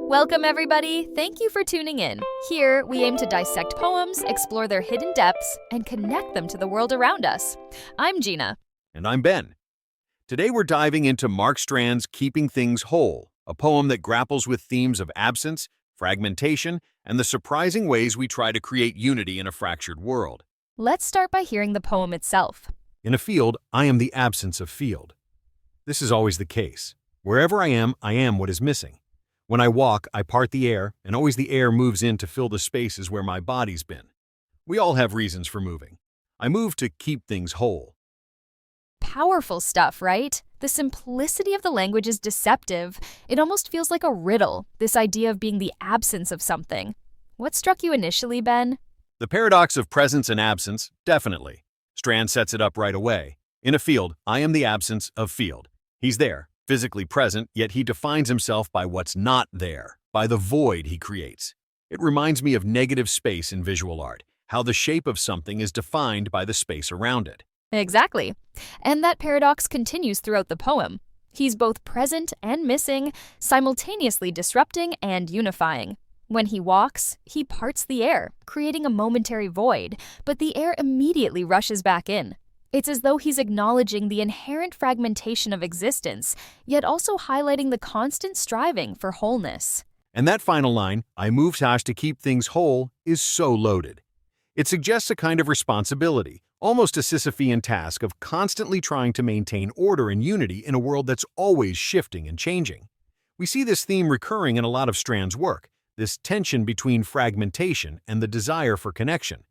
Welcome, everybody. Thank you for tuning in. Here, we aim to dissect poems, explore their hidden depths, and connect them to the world around us. I'm Gina. And I'm Ben. Today we're diving into Mark Strand's Keeping Things Whole, a poem that grapples with themes of absence, fragmentation, and the surprising ways we try to create unity in a fractured world. Let's start by hearing the poem itself. In a field, I am the absence of field. This is always the case. Wherever I am what is missing. When I walk, I part the air, and always the air moves in to fill the spaces where my body's been. We all have reasons for moving. I move to keep things whole. Powerful stuff, right? The simplicity of the language is deceptive. It almost feels like a riddle, this idea of being the absence of something. What struck you initially, Ben? The paradox of presence and absence, definitely. Strand sets it up right away. In a field, I am the absence of field. He's there, physically present, yet he defines himself by what's not there, by the void he creates. It reminds me of negative space in visual art, how the shape of something is defined by the space around it. Exactly. And that paradox continues throughout the poem. He's both present and missing, simultaneously disrupting and unifying. When he walks, he parts the air, creating a momentary void, but the air immediately rushes back in. It's as though he's acknowledging the inherent fragmentation of existence, yet also highlighting the constant striving for wholeness. And that final line, I move to keep things whole, is so loaded. It suggests a kind of responsibility, almost a Sisyphean task of constantly trying to maintain order and unity in a world that's always shifting and changing. We see this theme recurring in a lot of Strand's work, this tension between fragmentation and the desire for connection.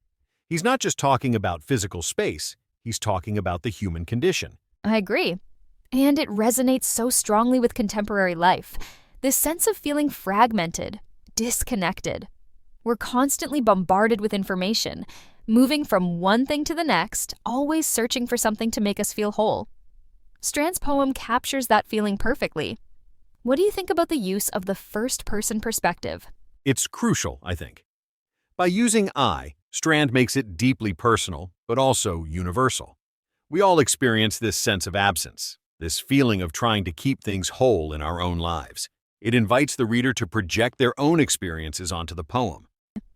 He's not just talking about physical space, he's talking about the human condition. I agree. And it resonates so strongly with contemporary life. This sense of feeling fragmented, disconnected. We're constantly bombarded with information, moving from one thing to the next, always searching for something to make us feel whole. Strand's poem captures that feeling perfectly. What do you think about the use of the first-person perspective? It's crucial, I think. By using I, Strand makes it deeply personal, but also universal. We all experience this sense of absence, this feeling of trying to keep things whole in our own lives. It invites the reader to project their own experiences onto the poem.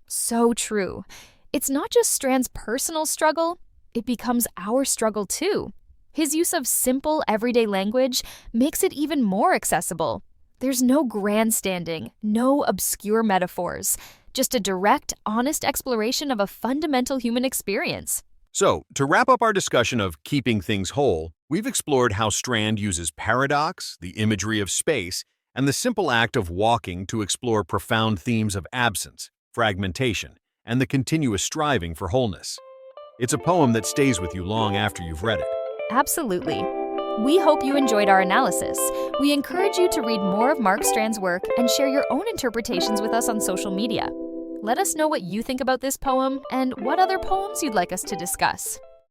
So true. It's not just Strand's personal struggle, it becomes our struggle too. His use of simple, everyday language makes it even more accessible. There's no grandstanding, no obscure metaphors, just a direct, honest exploration of a fundamental human experience. So, to wrap up our discussion of keeping things whole, we've explored how Strand uses paradox, the imagery of space, and the simple act of walking to explore profound themes of absence, fragmentation, and the continuous striving for wholeness. It's a poem that stays with you long after you've read it. Absolutely. We hope you enjoyed our analysis. We encourage you to read more of Mark Strand's work and share your own interpretations with us on social media. Let us know what you think about this poem and what other poems you'd like us to discuss.